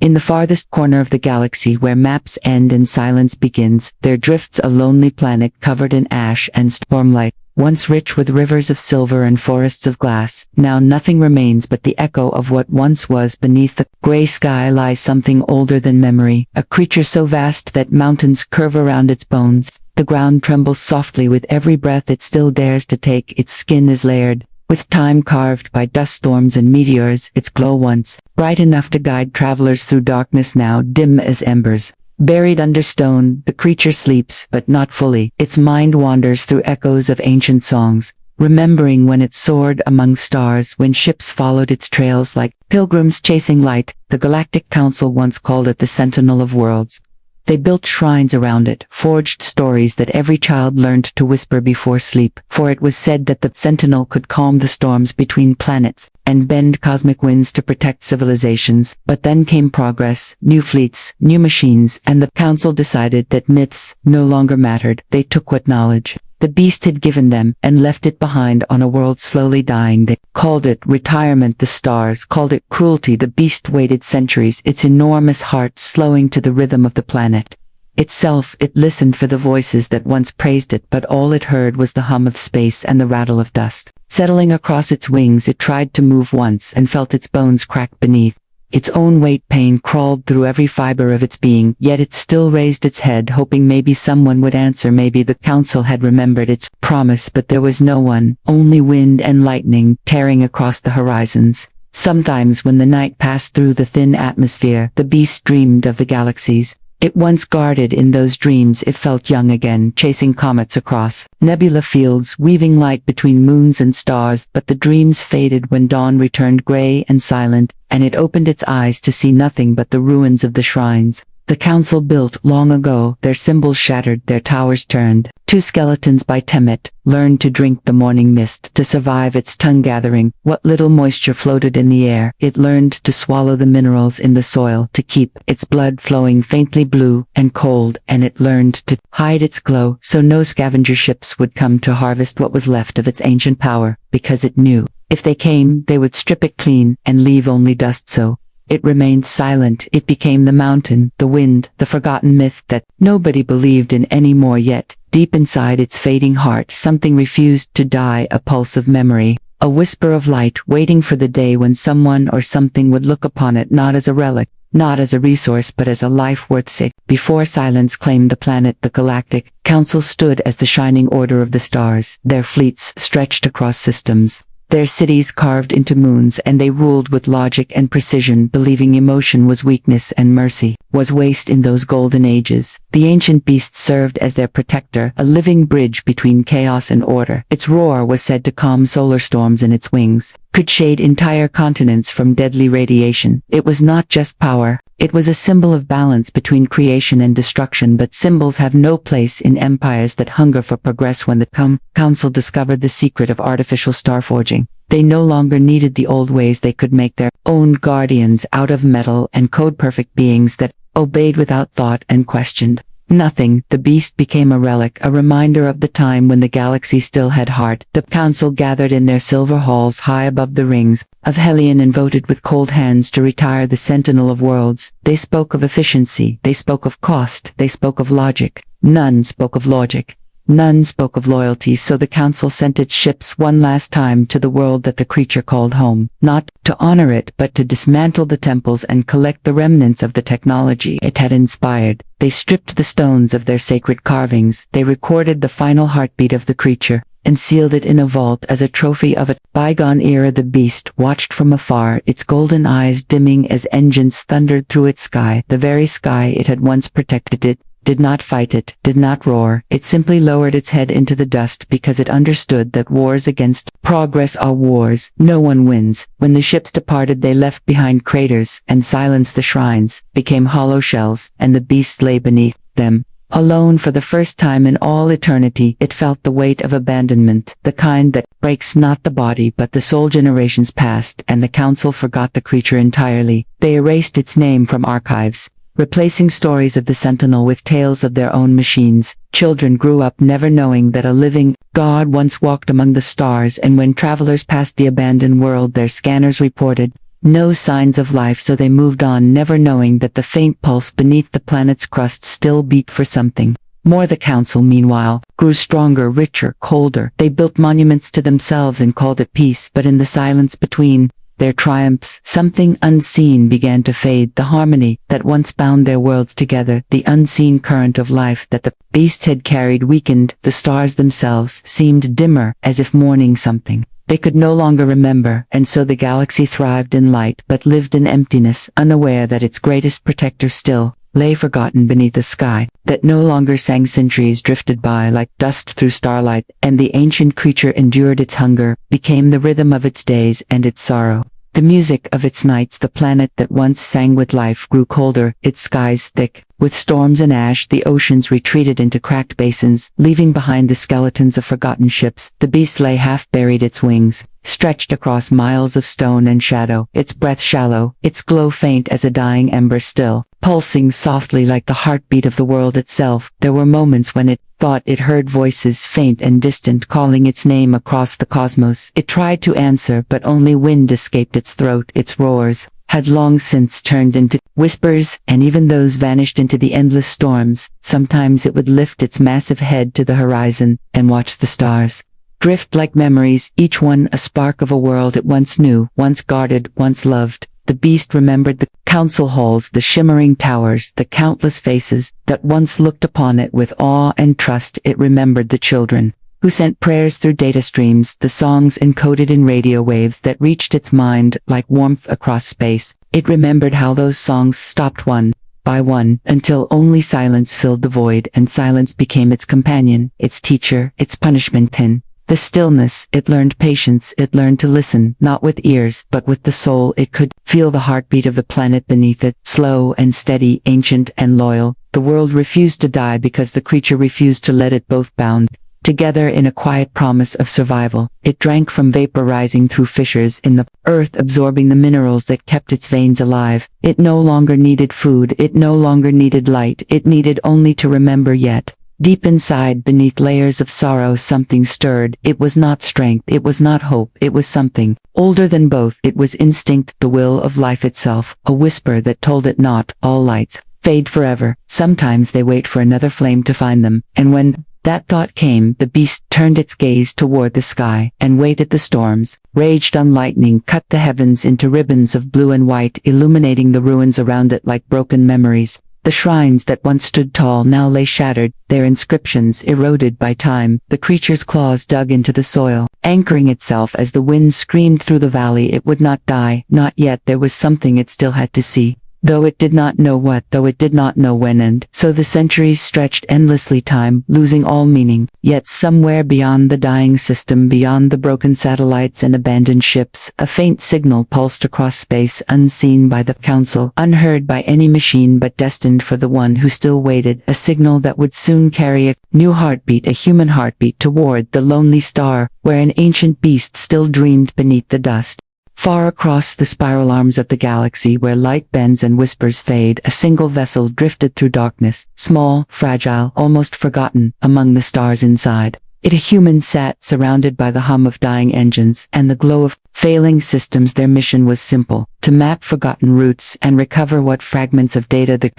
In the farthest corner of the galaxy where maps end and silence begins, there drifts a lonely planet covered in ash and stormlight. Once rich with rivers of silver and forests of glass, now nothing remains but the echo of what once was. Beneath the gray sky lies something older than memory, a creature so vast that mountains curve around its bones. The ground trembles softly with every breath it still dares to take. Its skin is layered with time carved by dust storms and meteors. Its glow once bright enough to guide travelers through darkness, now dim as embers. Buried under stone, the creature sleeps, but not fully. Its mind wanders through echoes of ancient songs, remembering when it soared among stars, when ships followed its trails like pilgrims chasing light. The Galactic Council once called it the Sentinel of Worlds. They built shrines around it, forged stories that every child learned to whisper before sleep, for it was said that the Sentinel could calm the storms between planets and bend cosmic winds to protect civilizations. But then came progress, new fleets, new machines, and the Council decided that myths no longer mattered. They took what knowledge the beast had given them and left it behind on a world slowly dying. They called it retirement. The stars called it cruelty. The beast waited centuries, its enormous heart slowing to the rhythm of the planet itself. It listened for the voices that once praised it, but all it heard was the hum of space and the rattle of dust. Settling across its wings, it tried to move once and felt its bones crack beneath. Its own weight. Pain crawled through every fiber of its being, yet it still raised its head, hoping maybe someone would answer. Maybe the Council had remembered its promise, but there was no one, only wind and lightning tearing across the horizons. Sometimes when the night passed through the thin atmosphere, the beast dreamed of the galaxies it once guarded. In those dreams it felt young again, chasing comets across nebula fields, weaving light between moons and stars. But the dreams faded when dawn returned gray and silent, and it opened its eyes to see nothing but the ruins of the shrines the Council built long ago. Their symbols shattered, their towers turned to skeletons. By Temet learned to drink the morning mist, to survive its tongue gathering what little moisture floated in the air. It learned to swallow the minerals in the soil, to keep its blood flowing faintly blue and cold, and it learned to hide its glow so no scavenger ships would come to harvest what was left of its ancient power, because it knew if they came, they would strip it clean and leave only dust. So it remained silent. It became the mountain, the wind, the forgotten myth that nobody believed in anymore. Yet, deep inside its fading heart, something refused to die, a pulse of memory, a whisper of light, waiting for the day when someone or something would look upon it not as a relic, not as a resource, but as a life worth saving. Before silence claimed the planet, the Galactic Council stood as the shining order of the stars. Their fleets stretched across systems, their cities carved into moons, and they ruled with logic and precision, believing emotion was weakness and mercy was waste. In those golden ages, the ancient beast served as their protector, a living bridge between chaos and order. Its roar was said to calm solar storms, and its wings could shade entire continents from deadly radiation. It was not just power, it was a symbol of balance between creation and destruction. But symbols have no place in empires that hunger for progress. When the Council discovered the secret of artificial star forging, they no longer needed the old ways. They could make their own guardians out of metal and code-perfect beings that obeyed without thought and questioned nothing. The beast became a relic, a reminder of the time when the galaxy still had heart. The Council gathered in their silver halls high above the rings of Helion and voted with cold hands to retire the Sentinel of Worlds. They spoke of efficiency, they spoke of cost, they spoke of logic. None spoke of logic. None spoke of loyalty. So the Council sent its ships one last time to the world that the creature called home, not to honor it, but to dismantle the temples and collect the remnants of the technology it had inspired. They stripped the stones of their sacred carvings. They recorded the final heartbeat of the creature and sealed it in a vault as a trophy of a bygone era. The beast watched from afar, its golden eyes dimming as engines thundered through its sky, the very sky it had once protected. It did not fight, it did not roar. It simply lowered its head into the dust, because it understood that wars against progress are wars. No one wins. When the ships departed, they left behind craters, and silence. The shrines became hollow shells, and the beast lay beneath them, alone. For the first time in all eternity, it felt the weight of abandonment, the kind that breaks not the body but the soul. Generations passed, and the Council forgot the creature entirely. They erased its name from archives, replacing stories of the Sentinel with tales of their own machines. Children grew up never knowing that a living god once walked among the stars, and when travelers passed the abandoned world, their scanners reported No signs of life, so they moved on, never knowing that the faint pulse beneath the planet's crust still beat for something more. The council, meanwhile, grew stronger, richer, colder. They built monuments to themselves and called it peace, but in the silence between their triumphs, something unseen began to fade. The harmony that once bound their worlds together, the unseen current of life that the beast had carried, weakened. The stars themselves seemed dimmer, as if mourning something they could no longer remember, and so the galaxy thrived in light but lived in emptiness, unaware that its greatest protector still lay forgotten beneath a sky that no longer sang. Centuries drifted by like dust through starlight, and the ancient creature endured its hunger, became the rhythm of its days and its sorrow, the music of its nights. The planet that once sang with life grew colder, its skies thick with storms and ash. The oceans retreated into cracked basins, leaving behind the skeletons of forgotten ships. The beast lay half buried, its wings stretched across miles of stone and shadow, its breath shallow, its glow faint as a dying ember, still pulsing softly like the heartbeat of the world itself. There were moments when it thought it heard voices faint and distant calling its name across the cosmos. It tried to answer, but only wind escaped its throat. Its roars had long since turned into whispers, and even those vanished into the endless storms. Sometimes it would lift its massive head to the horizon and watch the stars drift like memories, each one a spark of a world it once knew, once guarded, once loved. The beast remembered the council halls, the shimmering towers, the countless faces that once looked upon it with awe and trust. It remembered the children who sent prayers through data streams, the songs encoded in radio waves that reached its mind like warmth across space. It remembered how those songs stopped one by one, until only silence filled the void, and silence became its companion, its teacher, its punishment. In the stillness, it learned patience. It learned to listen, not with ears, but with the soul. It could feel the heartbeat of the planet beneath it, slow and steady, ancient and loyal. The world refused to die because the creature refused to let it, both bound together in a quiet promise of survival. It drank from vapor rising through fissures in the earth, absorbing the minerals that kept its veins alive. It no longer needed food, it no longer needed light, it needed only to remember. Yet deep inside, beneath layers of sorrow, something stirred. It was not strength, it was not hope, it was something older than both. It was instinct, the will of life itself, a whisper that told it not all lights fade forever. Sometimes they wait for another flame to find them, and when that thought came, the beast turned its gaze toward the sky and waited. The storms raged on, lightning cut the heavens into ribbons of blue and white, illuminating the ruins around it like broken memories. The shrines that once stood tall now lay shattered, their inscriptions eroded by time. The creature's claws dug into the soil, anchoring itself as the wind screamed through the valley. It would not die, not yet. There was something it still had to see, though it did not know what, though it did not know when. And so the centuries stretched endlessly, time losing all meaning. Yet somewhere beyond the dying system, beyond the broken satellites and abandoned ships, a faint signal pulsed across space, unseen by the council, unheard by any machine, but destined for the one who still waited. A signal that would soon carry a new heartbeat, a human heartbeat, toward the lonely star where an ancient beast still dreamed beneath the dust. Far across the spiral arms of the galaxy, where light bends and whispers fade, a single vessel drifted through darkness, small, fragile, almost forgotten among the stars inside. It a human sat, surrounded by the hum of dying engines and the glow of failing systems. Their mission was simple: to map forgotten routes and recover what fragments of data the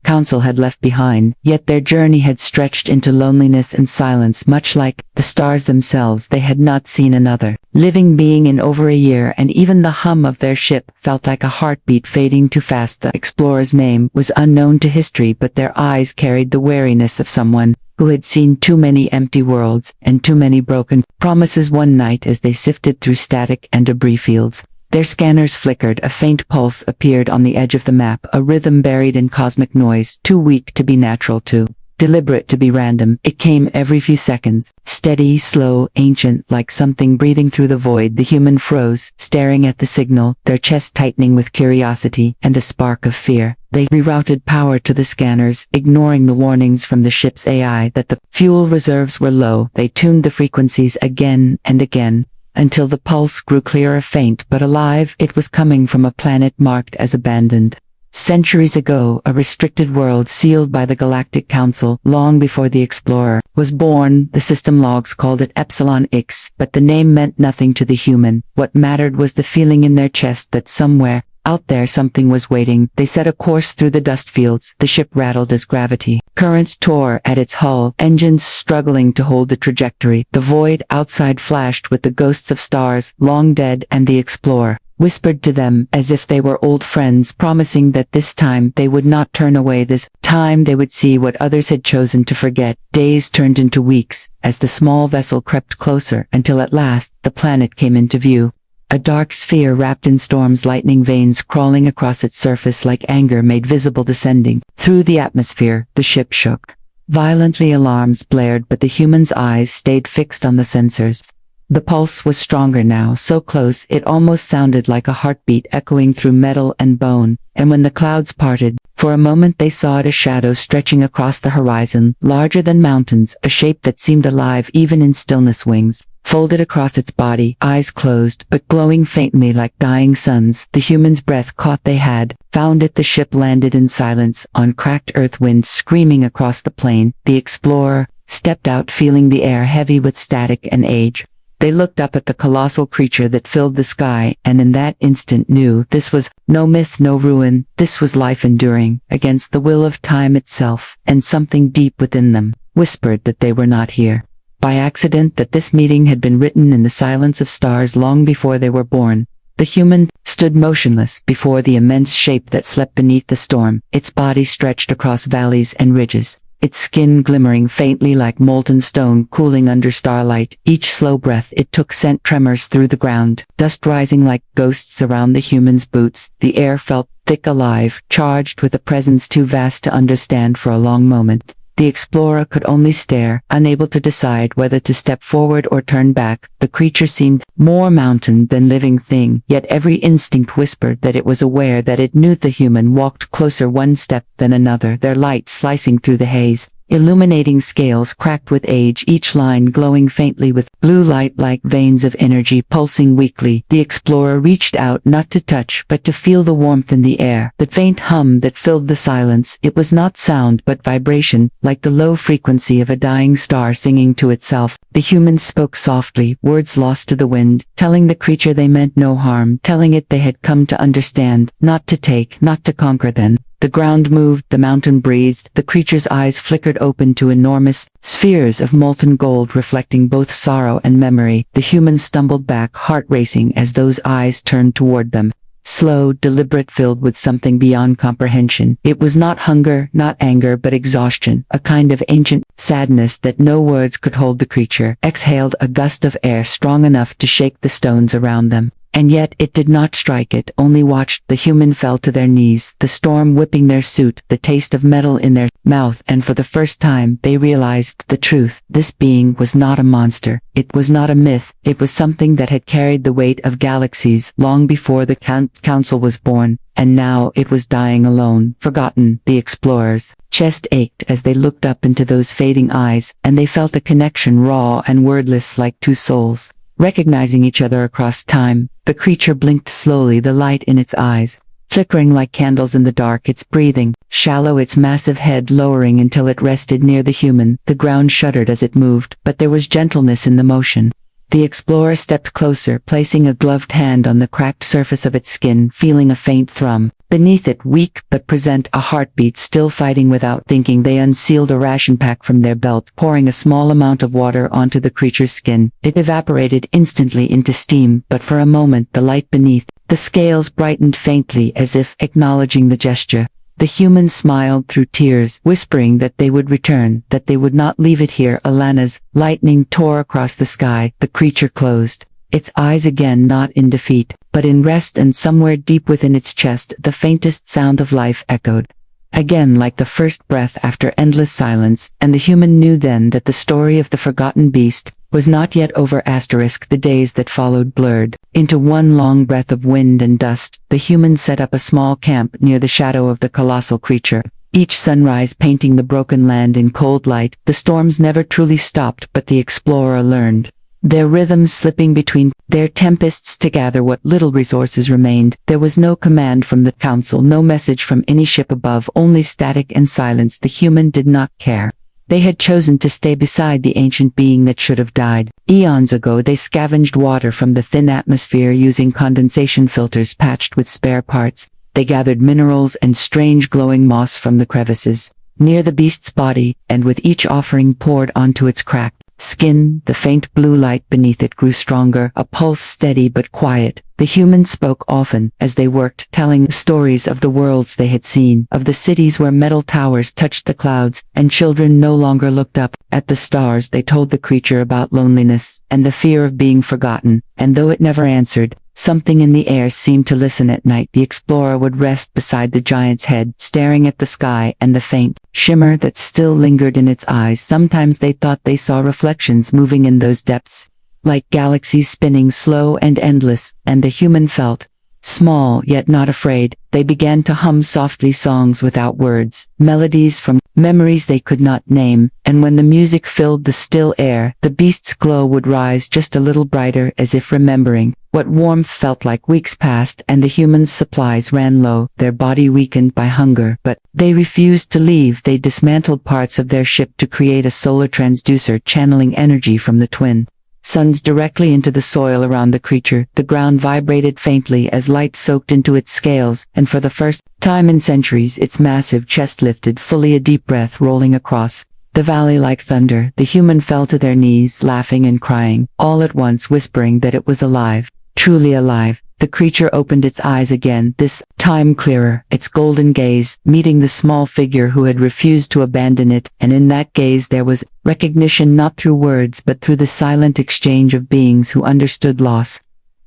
council had left behind. Yet their journey had stretched into loneliness and silence. Much like the stars themselves, they had not seen another living being in over a year, and even the hum of their ship felt like a heartbeat fading too fast. The explorer's name was unknown to history, but their eyes carried the wariness of someone who had seen too many empty worlds and too many broken promises. One night, as they sifted through static and debris fields, their scanners flickered. A faint pulse appeared on the edge of the map, a rhythm buried in cosmic noise, too weak to be natural, too deliberate to be random. It came every few seconds, steady, slow, ancient, like something breathing through the void. The human froze, staring at the signal, their chest tightening with curiosity and a spark of fear. They rerouted power to the scanners, ignoring the warnings from the ship's AI that the fuel reserves were low. They tuned the frequencies again and again, until the pulse grew clearer, faint but alive. It was coming from a planet marked as abandoned, Centuries ago, a restricted world sealed by the Galactic Council, long before the Explorer was born. The system logs called it Epsilon X, but the name meant nothing to the human. What mattered was the feeling in their chest that somewhere, out there, something was waiting. They set a course through the dust fields. The ship rattled as gravity currents tore at its hull, engines struggling to hold the trajectory. The void outside flashed with the ghosts of stars, long dead, and the Explorer whispered to them as if they were old friends, promising that this time they would not turn away. This time they would see what others had chosen to forget. Days turned into weeks as the small vessel crept closer until at last the planet came into view. A dark sphere wrapped in storms, lightning veins crawling across its surface like anger made visible descending through the atmosphere. The ship shook. Violently alarms blared, but the human's eyes stayed fixed on the sensors. The pulse was stronger now, so close it almost sounded like a heartbeat echoing through metal and bone. And when the clouds parted, for a moment they saw it, a shadow stretching across the horizon, larger than mountains, a shape that seemed alive even in stillness. Wings folded across its body, eyes closed, but glowing faintly like dying suns. The human's breath caught. They had found it. The ship landed in silence on cracked earth, wind screaming across the plain. The Explorer stepped out, feeling the air heavy with static and age. They looked up at the colossal creature that filled the sky, and in that instant knew this was no myth, no ruin. This was life enduring against the will of time itself, and something deep within them whispered that they were not here by accident, that this meeting had been written in the silence of stars long before they were born. The human stood motionless before the immense shape that slept beneath the storm, its body stretched across valleys and ridges, its skin glimmering faintly like molten stone cooling under starlight. Each slow breath it took sent tremors through the ground, dust rising like ghosts around the human's boots. The air felt thick, alive, charged with a presence too vast to understand. For a long moment, the Explorer could only stare, unable to decide whether to step forward or turn back. The creature seemed more mountain than living thing, yet every instinct whispered that it was aware, that it knew. The human walked closer, one step then another, their light slicing through the haze, illuminating scales cracked with age, each line glowing faintly with blue light like veins of energy pulsing weakly. The Explorer reached out, not to touch but to feel the warmth in the air, the faint hum that filled the silence. It was not sound but vibration, like the low frequency of a dying star singing to itself. The human spoke softly, words lost to the wind, telling the creature they meant no harm, telling it they had come to understand, not to take, not to conquer. Then the ground moved, the mountain breathed, the creature's eyes flickered open to enormous spheres of molten gold reflecting both sorrow and memory. The human stumbled back, heart racing as those eyes turned toward them. Slow, deliberate, filled with something beyond comprehension. It was not hunger, not anger, but exhaustion, a kind of ancient sadness that no words could hold. The creature exhaled a gust of air strong enough to shake the stones around them. And yet it did not strike, it only watched. The human fell to their knees, the storm whipping their suit, the taste of metal in their mouth, and for the first time they realized the truth. This being was not a monster, it was not a myth, it was something that had carried the weight of galaxies long before the Council was born, and now it was dying alone, forgotten. The Explorers' chest ached as they looked up into those fading eyes, and they felt a connection, raw and wordless, like two souls recognizing each other across time. The creature blinked slowly, the light in its eyes flickering like candles in the dark, its breathing shallow, its massive head lowering until it rested near the human. The ground shuddered as it moved, but there was gentleness in the motion. The Explorer stepped closer, placing a gloved hand on the cracked surface of its skin, feeling a faint thrum. Beneath it, weak but present, a heartbeat still fighting. Without thinking, they unsealed a ration pack from their belt, pouring a small amount of water onto the creature's skin. It evaporated instantly into steam, but for a moment the light beneath the scales brightened faintly as if acknowledging the gesture. The human smiled through tears, whispering that they would return, that they would not leave it here. Alana's lightning tore across the sky. The creature closed its eyes again, not in defeat, but in rest, and somewhere deep within its chest the faintest sound of life echoed. Again, like the first breath after endless silence, and the human knew then that the story of the forgotten beast was not yet over. The days that followed blurred into one long breath of wind and dust. The human set up a small camp near the shadow of the colossal creature, each sunrise painting the broken land in cold light. The storms never truly stopped, but the Explorer learned their rhythms slipping between their tempests to gather what little resources remained. There was no command from the council, no message from any ship above, only static and silence. The human did not care. They had chosen to stay beside the ancient being that should have died. Eons ago they scavenged water from the thin atmosphere using condensation filters patched with spare parts. They gathered minerals and strange glowing moss from the crevices near the beast's body, and with each offering poured onto its cracked skin, the faint blue light beneath it grew stronger, a pulse steady but quiet. The humans spoke often as they worked, telling stories of the worlds they had seen, of the cities where metal towers touched the clouds, and children no longer looked up at the stars. They told the creature about loneliness and the fear of being forgotten, and though it never answered, something in the air seemed to listen. At night the explorer would rest beside the giant's head, staring at the sky and the faint shimmer that still lingered in its eyes. Sometimes they thought they saw reflections moving in those depths, like galaxies spinning slow and endless, and the human felt small yet not afraid. They began to hum softly songs without words, melodies from memories they could not name, and when the music filled the still air, the beast's glow would rise just a little brighter, as if remembering what warmth felt like. Weeks passed, and the humans' supplies ran low, their body weakened by hunger, but they refused to leave. They dismantled parts of their ship to create a solar transducer, channeling energy from the twin suns directly into the soil around the creature. The ground vibrated faintly as light soaked into its scales, and for the first time in centuries its massive chest lifted fully, a deep breath rolling across the valley like thunder. The human fell to their knees, laughing and crying, all at once whispering that it was alive, truly alive. The creature opened its eyes again, this time clearer, its golden gaze meeting the small figure who had refused to abandon it, and in that gaze there was recognition, not through words but through the silent exchange of beings who understood loss.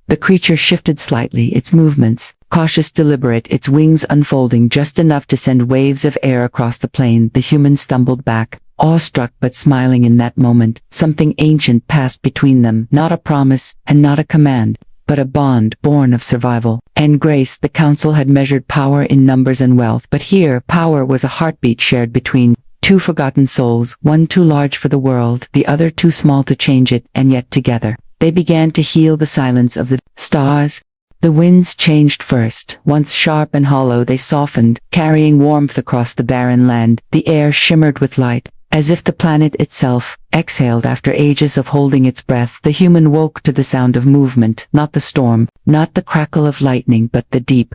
The creature shifted slightly, its movements cautious, deliberate, its wings unfolding just enough to send waves of air across the plain. The human stumbled back, awestruck but smiling. In that moment, something ancient passed between them, not a promise and not a command, but a bond born of survival and grace. The council had measured power in numbers and wealth, but here power was a heartbeat shared between two forgotten souls, one too large for the world, the other too small to change it, and yet together they began to heal the silence of the stars. The winds changed first. Once sharp and hollow, they softened, carrying warmth across the barren land. The air shimmered with light, as if the planet itself exhaled after ages of holding its breath. The human woke to the sound of movement, not the storm, not the crackle of lightning, but the deep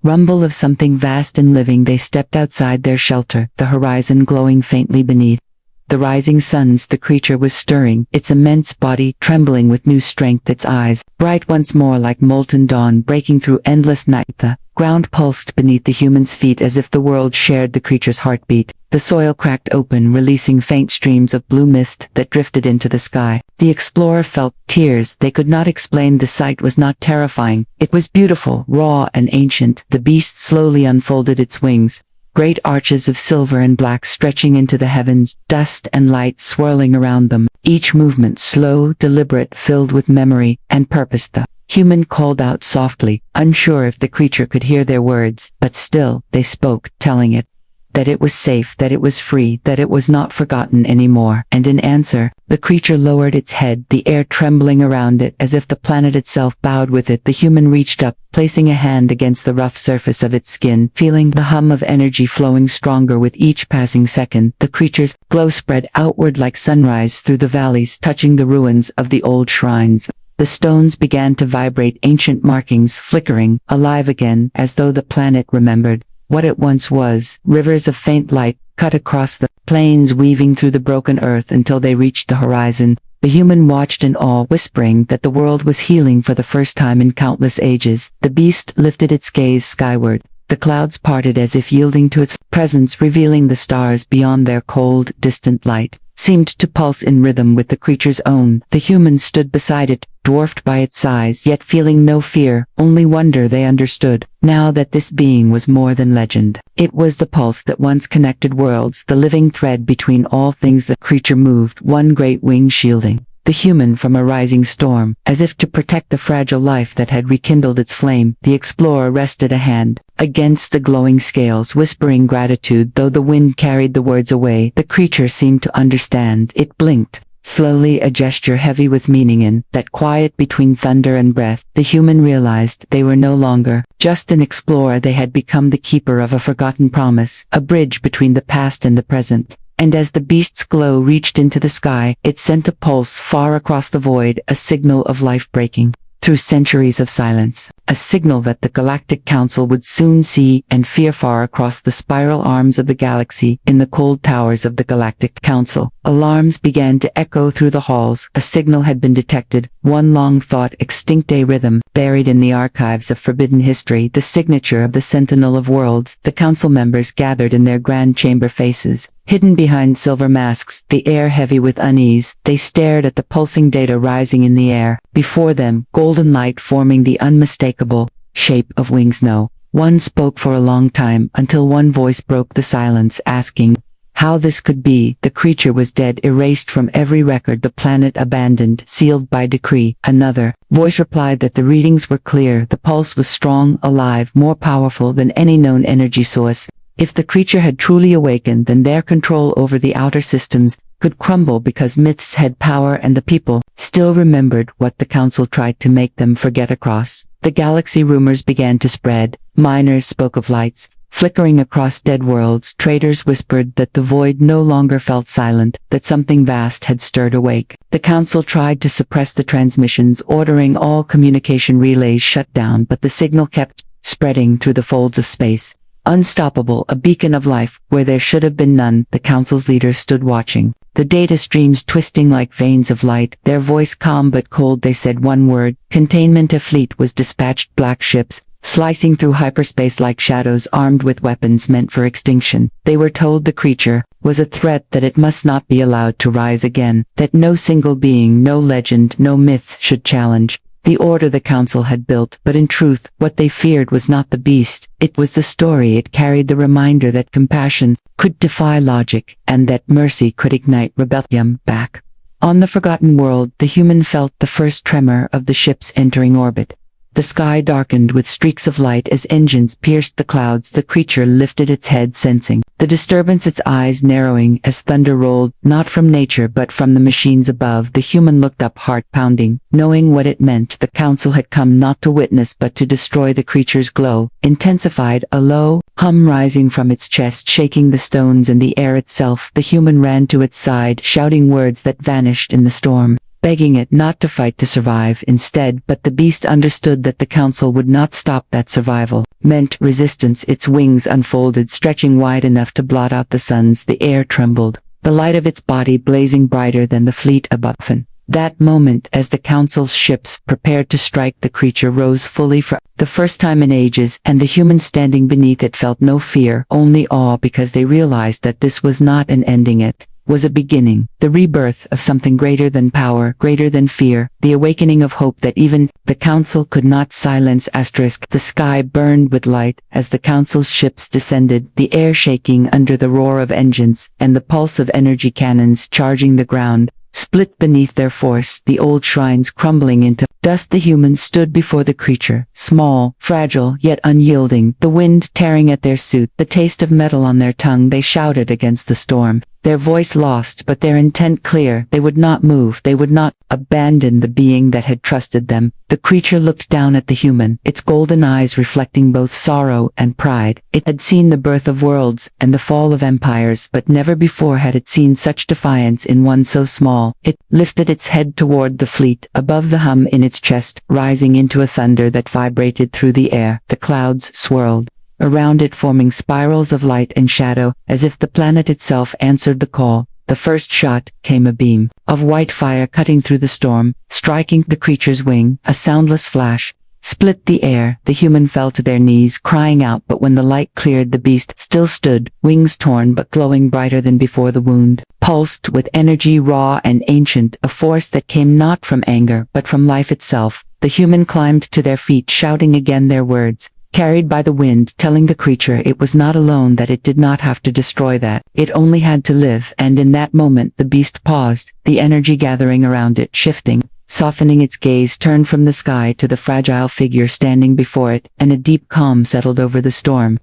rumble of something vast and living. They stepped outside their shelter, the horizon glowing faintly beneath the rising suns. The creature was stirring, its immense body trembling with new strength, its eyes bright once more like molten dawn breaking through endless night. The ground pulsed beneath the human's feet as if the world shared the creature's heartbeat. The soil cracked open, releasing faint streams of blue mist that drifted into the sky. The explorer felt tears. They could not explain. The sight was not terrifying. It was beautiful, raw and ancient. The beast slowly unfolded its wings, great arches of silver and black stretching into the heavens, dust and light swirling around them, each movement slow, deliberate, filled with memory and purpose. The human called out softly, unsure if the creature could hear their words, but still they spoke, telling it that it was safe, that it was free, that it was not forgotten anymore. And in answer, the creature lowered its head, the air trembling around it as if the planet itself bowed with it. The human reached up, placing a hand against the rough surface of its skin, feeling the hum of energy flowing stronger with each passing second. The creature's glow spread outward like sunrise through the valleys, touching the ruins of the old shrines. The stones began to vibrate, ancient markings flickering, alive again, as though the planet remembered what it once was. Rivers of faint light cut across the plains, weaving through the broken earth until they reached the horizon. The human watched in awe, whispering that the world was healing for the first time in countless ages. The beast lifted its gaze skyward. The clouds parted as if yielding to its presence, revealing the stars beyond. Their cold, distant light seemed to pulse in rhythm with the creature's own. The human stood beside it, dwarfed by its size, yet feeling no fear, only wonder. They understood now that this being was more than legend. It was the pulse that once connected worlds, the living thread between all things. The creature moved, one great wing shielding the human from a rising storm, as if to protect the fragile life that had rekindled its flame. The explorer rested a hand against the glowing scales, whispering gratitude. Though the wind carried the words away, the creature seemed to understand. It blinked, Slowly, a gesture heavy with meaning in that quiet between thunder and breath, the human realized they were no longer just an explorer. They had become the keeper of a forgotten promise, a bridge between the past and the present. And as the beast's glow reached into the sky, it sent a pulse far across the void, a signal of life breaking through centuries of silence, a signal that the Galactic Council would soon see and fear far across the spiral arms of the galaxy. In the cold towers of the Galactic Council, alarms began to echo through the halls. A signal had been detected, one long-thought extinct rhythm, buried in the archives of forbidden history, the signature of the Sentinel of Worlds. The council members gathered in their grand chamber, faces hidden behind silver masks, the air heavy with unease. They stared at the pulsing data rising in the air. Before them, golden light forming the unmistakable shape of wings. No one spoke for a long time, until one voice broke the silence, asking how this could be. The creature was dead, erased from every record, the planet abandoned, sealed by decree. Another voice replied that the readings were clear, the pulse was strong, alive, more powerful than any known energy source. If the creature had truly awakened, then their control over the outer systems could crumble, because myths had power and the people still remembered what the council tried to make them forget. Across the galaxy, rumors began to spread. Miners spoke of lights flickering across dead worlds. Traders whispered that the void no longer felt silent, that something vast had stirred awake. The council tried to suppress the transmissions, ordering all communication relays shut down, but the signal kept spreading through the folds of space. Unstoppable, a beacon of life where there should have been none. The council's leaders stood watching, the data streams twisting like veins of light. Their voice calm but cold, they said one word: containment. A fleet was dispatched, black ships slicing through hyperspace like shadows, armed with weapons meant for extinction. They were told the creature was a threat, that it must not be allowed to rise again, that no single being, no legend, no myth should challenge the order the council had built. But in truth, what they feared was not the beast, it was the story. It carried the reminder that compassion could defy logic, and that mercy could ignite rebellion. Back on the forgotten world, the human felt the first tremor of the ships entering orbit. The sky darkened with streaks of light as engines pierced the clouds. The creature lifted its head, sensing the disturbance, its eyes narrowing as thunder rolled, not from nature but from the machines above. The human looked up, heart pounding, knowing what it meant. The council had come not to witness but to destroy. The creature's glow intensified, a low hum rising from its chest, shaking the stones and the air itself. The human ran to its side, shouting words that vanished in the storm, begging it not to fight to survive instead. But the beast understood that the council would not stop. That survival meant resistance. Its wings unfolded, stretching wide enough to blot out the suns. The air trembled, the light of its body blazing brighter than the fleet above. And that moment, as the council's ships prepared to strike, the creature rose fully for the first time in ages, and the humans standing beneath it felt no fear, only awe, because they realized that this was not an ending, it was a beginning, the rebirth of something greater than power, greater than fear, the awakening of hope that even the council could not silence. The sky burned with light as the council's ships descended, the air shaking under the roar of engines, and the pulse of energy cannons charging the ground split beneath their force, the old shrines crumbling into dust. The humans stood before the creature, small, fragile, yet unyielding, the wind tearing at their suit, the taste of metal on their tongue. They shouted against the storm, their voice lost but their intent clear. They would not move, they would not abandon the being that had trusted them. The creature looked down at the human, its golden eyes reflecting both sorrow and pride. It had seen the birth of worlds and the fall of empires, but never before had it seen such defiance in one so small. It lifted its head toward the fleet, above the hum in its chest, rising into a thunder that vibrated through the air. The clouds swirled around it, forming spirals of light and shadow, as if the planet itself answered the call. The first shot came, a beam of white fire cutting through the storm, striking the creature's wing. A soundless flash split the air. The human fell to their knees, crying out, but when the light cleared, the beast still stood, wings torn but glowing brighter than before. The wound pulsed with energy, raw and ancient, a force that came not from anger but from life itself. The human climbed to their feet, shouting again their words, carried by the wind, telling the creature it was not alone, that it did not have to destroy, that it only had to live. And in that moment the beast paused, the energy gathering around it, shifting, softening. Its gaze turned from the sky to the fragile figure standing before it, and a deep calm settled over the storm.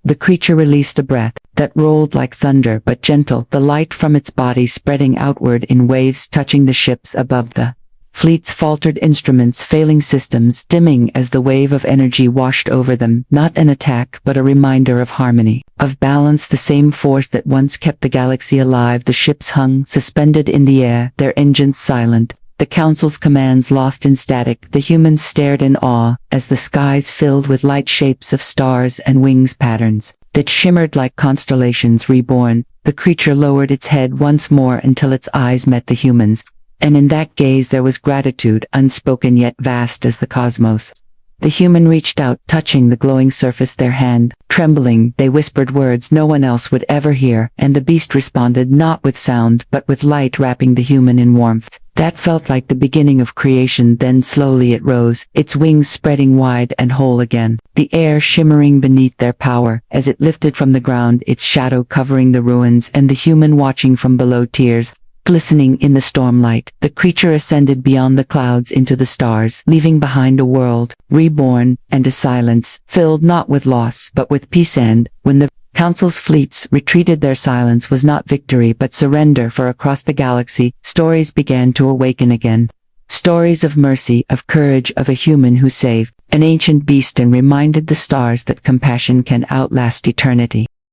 The creature released a breath that rolled like thunder but gentle, the light from its body spreading outward in waves touching the ships above the fleet's faltered instruments, failing systems dimming as the wave of energy washed over them, not an attack but a reminder of harmony, of balance, the same force that once kept the galaxy alive. The ships hung, suspended in the air, their engines silent, the Council's commands lost in static. The humans stared in awe as the skies filled with light shapes of stars and wings patterns that shimmered like constellations reborn. The creature lowered its head once more until its eyes met the humans, and in that gaze there was gratitude, unspoken yet vast as the cosmos. The human reached out, touching the glowing surface, their hand trembling. They whispered words no one else would ever hear, and the beast responded not with sound but with light, wrapping the human in warmth that felt like the beginning of creation. Then slowly it rose, its wings spreading wide and whole again, the air shimmering beneath their power as it lifted from the ground, its shadow covering the ruins, and the human watching from below, tears glistening in the stormlight. The creature ascended beyond the clouds into the stars, leaving behind a world reborn and a silence filled not with loss but with peace. And when the Council's fleets retreated, their silence was not victory but surrender, for across the galaxy, stories began to awaken again. Stories of mercy, of courage, of a human who saved an ancient beast and reminded the stars that compassion can outlast eternity.